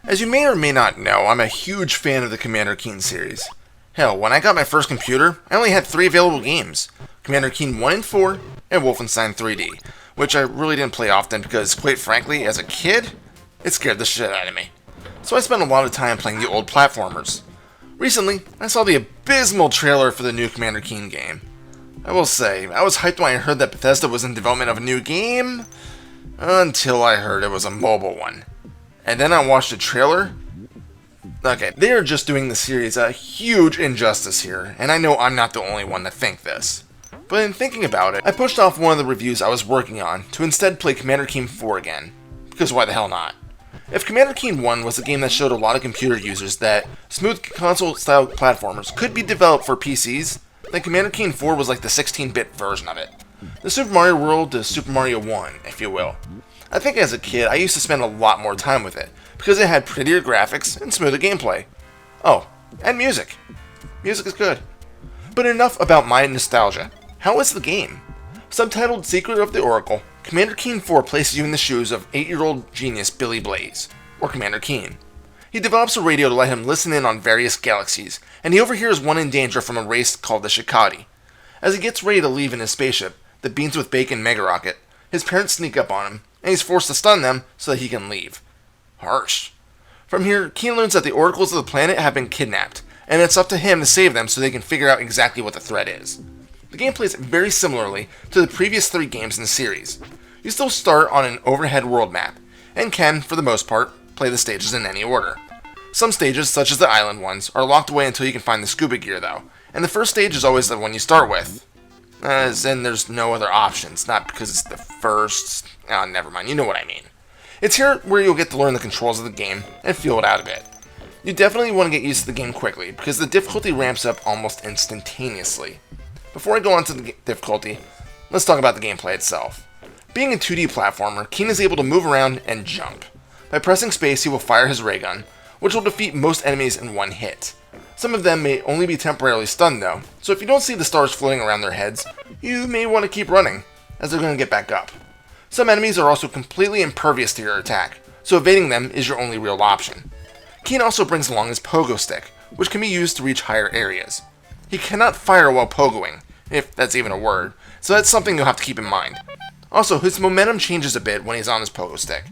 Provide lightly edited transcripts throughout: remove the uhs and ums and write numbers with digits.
As you may or may not know, I'm a huge fan of the Commander Keen series. Hell, when I got my first computer, I only had 3 available games: Commander Keen 1 and 4, and Wolfenstein 3D, which I really didn't play often because, quite frankly, as a kid, it scared the shit out of me. So I spent a lot of time playing the old platformers. Recently, I saw the abysmal trailer for the new Commander Keen game. I will say, I was hyped when I heard that Bethesda was in development of a new game, until I heard it was a mobile one. And then I watched the trailer. Okay, they are just doing the series a huge injustice here, and I know I'm not the only one to think this. But in thinking about it, I pushed off one of the reviews I was working on to instead play Commander Keen 4 again, because why the hell not? If Commander Keen 1 was a game that showed a lot of computer users that smooth console-style platformers could be developed for PCs, then Commander Keen 4 was like the 16-bit version of it. The Super Mario World to Super Mario 1, if you will. I think as a kid, I used to spend a lot more time with it, because it had prettier graphics and smoother gameplay. Oh, and music. Music is good. But enough about my nostalgia. How is the game? Subtitled Secret of the Oracle, Commander Keen 4 places you in the shoes of 8-year-old genius Billy Blaze, or Commander Keen. He develops a radio to let him listen in on various galaxies, and he overhears one in danger from a race called the Shikadi. As he gets ready to leave in his spaceship, the Beans with Bacon mega rocket, his parents sneak up on him, and he's forced to stun them so that he can leave. Harsh. From here, Keen learns that the oracles of the planet have been kidnapped, and it's up to him to save them so they can figure out exactly what the threat is. The game plays very similarly to the previous 3 games in the series. You still start on an overhead world map, and can, for the most part, play the stages in any order. Some stages, such as the island ones, are locked away until you can find the scuba gear though, and the first stage is always the one you start with. As in, there's no other options, not because it's the first. Oh, never mind, you know what I mean. It's here where you'll get to learn the controls of the game and feel it out a bit. You definitely want to get used to the game quickly, because the difficulty ramps up almost instantaneously. Before I go on to the difficulty, let's talk about the gameplay itself. Being a 2D platformer, Keen is able to move around and jump. By pressing space, he will fire his ray gun, which will defeat most enemies in one hit. Some of them may only be temporarily stunned though, so if you don't see the stars floating around their heads, you may want to keep running, as they're going to get back up. Some enemies are also completely impervious to your attack, so evading them is your only real option. Keen also brings along his pogo stick, which can be used to reach higher areas. He cannot fire while pogoing, if that's even a word, so that's something you'll have to keep in mind. Also, his momentum changes a bit when he's on his pogo stick,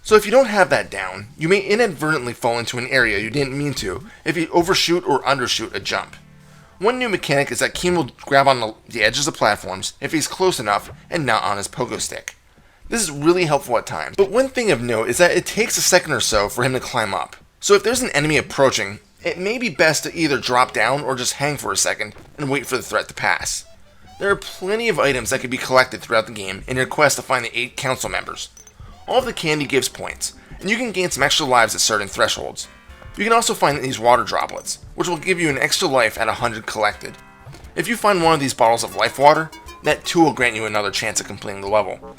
so if you don't have that down, you may inadvertently fall into an area you didn't mean to if you overshoot or undershoot a jump. One new mechanic is that Keen will grab on the edges of platforms if he's close enough and not on his pogo stick. This is really helpful at times, but one thing of note is that it takes a second or so for him to climb up. So if there's an enemy approaching, it may be best to either drop down or just hang for a second and wait for the threat to pass. There are plenty of items that can be collected throughout the game in your quest to find the 8 council members. All of the candy gives points, and you can gain some extra lives at certain thresholds. You can also find these water droplets, which will give you an extra life at 100 collected. If you find one of these bottles of life water, that too will grant you another chance at completing the level.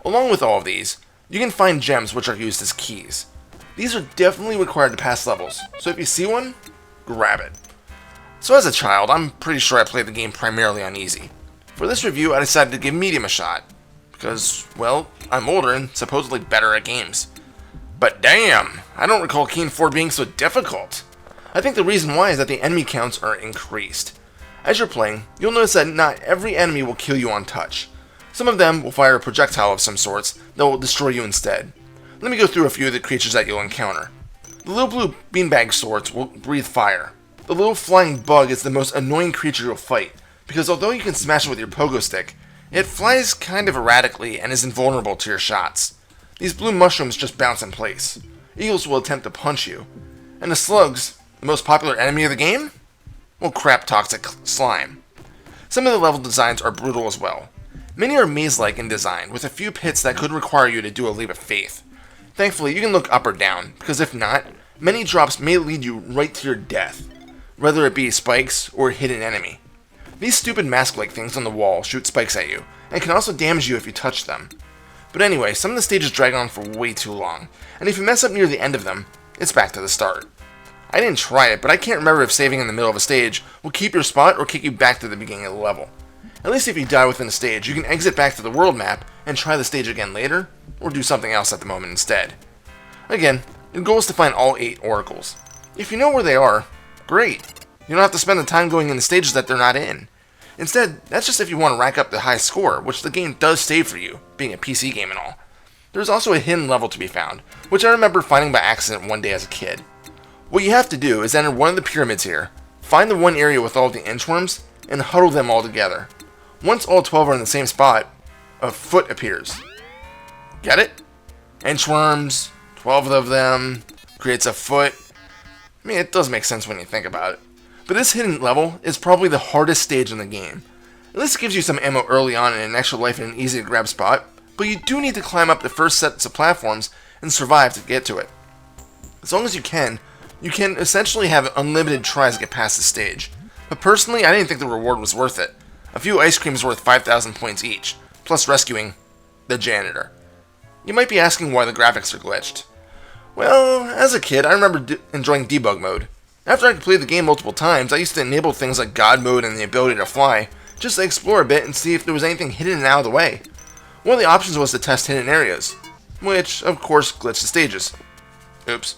Along with all of these, you can find gems which are used as keys. These are definitely required to pass levels, so if you see one, grab it. So as a child, I'm pretty sure I played the game primarily on easy. For this review, I decided to give medium a shot, because, well, I'm older and supposedly better at games. But damn, I don't recall Keen 4 being so difficult. I think the reason why is that the enemy counts are increased. As you're playing, you'll notice that not every enemy will kill you on touch. Some of them will fire a projectile of some sorts that will destroy you instead. Let me go through a few of the creatures that you'll encounter. The little blue beanbag sorts will breathe fire. The little flying bug is the most annoying creature you'll fight, because although you can smash it with your pogo stick, it flies kind of erratically and is invulnerable to your shots. These blue mushrooms just bounce in place. Eagles will attempt to punch you. And the slugs, the most popular enemy of the game? Well, crap toxic slime. Some of the level designs are brutal as well. Many are maze-like in design, with a few pits that could require you to do a leap of faith. Thankfully, you can look up or down, because if not, Many drops may lead you right to your death, whether it be spikes or a hidden enemy. These stupid mask-like things on the wall shoot spikes at you, and can also damage you if you touch them. But anyway, some of the stages drag on for way too long, and if you mess up near the end of them, it's back to the start. I didn't try it, but I can't remember if saving in the middle of a stage will keep your spot or kick you back to the beginning of the level. At least if you die within a stage, you can exit back to the world map and try the stage again later, or do something else at the moment instead. Again, your goal is to find all 8 oracles. If you know where they are, great. You don't have to spend the time going in the stages that they're not in. Instead, that's just if you want to rack up the high score, which the game does save for you, being a PC game and all. There's also a hidden level to be found, which I remember finding by accident one day as a kid. What you have to do is enter one of the pyramids here, find the one area with all the inchworms, and huddle them all together. Once all 12 are in the same spot, a foot appears. Get it? Inchworms, 12 of them, creates a foot. I mean, it does make sense when you think about it. But this hidden level is probably the hardest stage in the game. At least it gives you some ammo early on and an extra life in an easy to grab spot, but you do need to climb up the first sets of platforms and survive to get to it. As long as you can essentially have unlimited tries to get past the stage. But personally, I didn't think the reward was worth it. A few ice creams worth 5,000 points each, plus rescuing the janitor. You might be asking why the graphics are glitched. Well, as a kid, I remember enjoying debug mode. After I completed the game multiple times, I used to enable things like God mode and the ability to fly, just to explore a bit and see if there was anything hidden and out of the way. One of the options was to test hidden areas, which, of course, glitched the stages. Oops.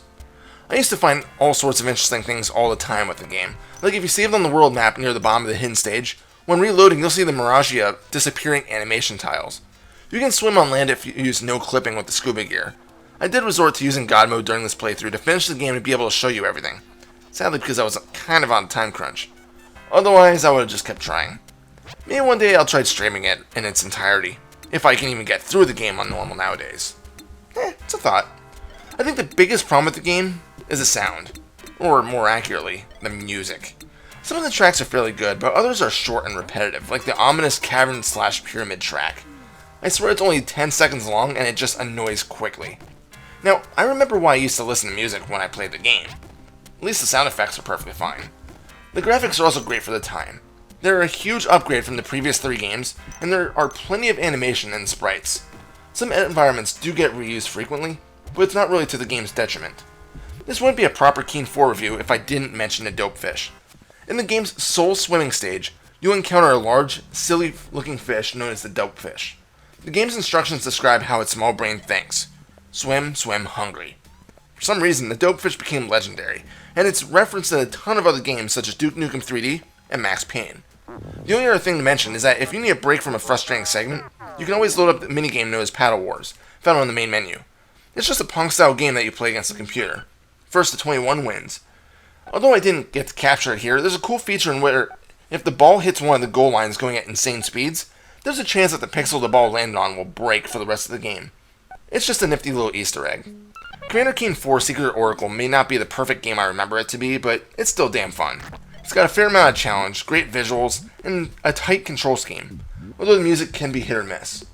I used to find all sorts of interesting things all the time with the game. Like if you saved on the world map near the bottom of the hidden stage, when reloading you'll see the Miragia disappearing animation tiles. You can swim on land if you use no clipping with the scuba gear. I did resort to using God mode during this playthrough to finish the game and be able to show you everything. Sadly because I was kind of on a time crunch. Otherwise I would have just kept trying. Maybe one day I'll try streaming it in its entirety, if I can even get through the game on normal nowadays. It's a thought. I think the biggest problem with the game is the sound, or more accurately, the music. Some of the tracks are fairly good, but others are short and repetitive, like the ominous cavern/pyramid track. I swear it's only 10 seconds long and it just annoys quickly. Now, I remember why I used to listen to music when I played the game. At least the sound effects are perfectly fine. The graphics are also great for the time. They're a huge upgrade from the previous 3 games, and there are plenty of animation and sprites. Some environments do get reused frequently, but it's not really to the game's detriment. This wouldn't be a proper Keen 4 review if I didn't mention a dope fish. In the game's sole swimming stage, you'll encounter a large, silly-looking fish known as the dope fish. The game's instructions describe how its small brain thinks. Swim, swim, hungry. For some reason, the dope fish became legendary, and it's referenced in a ton of other games such as Duke Nukem 3D and Max Payne. The only other thing to mention is that if you need a break from a frustrating segment, you can always load up the minigame known as Paddle Wars, found on the main menu. It's just a pong-style game that you play against the computer. First to 21 wins. Although I didn't get to capture it here, there's a cool feature in where if the ball hits one of the goal lines going at insane speeds, there's a chance that the pixel the ball landed on will break for the rest of the game. It's just a nifty little Easter egg. Commander Keen 4 Secret Oracle may not be the perfect game I remember it to be, but it's still damn fun. It's got a fair amount of challenge, great visuals, and a tight control scheme, although the music can be hit or miss.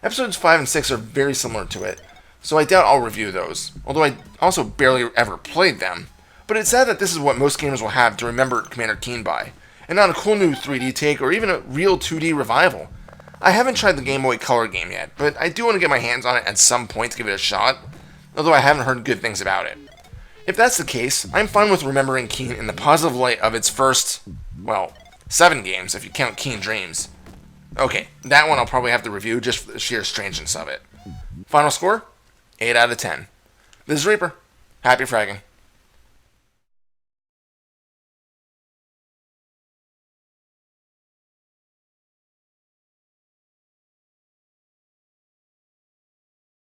Episodes 5 and 6 are very similar to it, so I doubt I'll review those, although I also barely ever played them. But it's sad that this is what most gamers will have to remember Commander Keen by, and not a cool new 3D take or even a real 2D revival. I haven't tried the Game Boy Color game yet, but I do want to get my hands on it at some point to give it a shot, although I haven't heard good things about it. If that's the case, I'm fine with remembering Keen in the positive light of its first, 7 games if you count Keen Dreams. Okay, that one I'll probably have to review just for the sheer strangeness of it. Final score? 8 out of 10. This is Reaper. Happy fragging.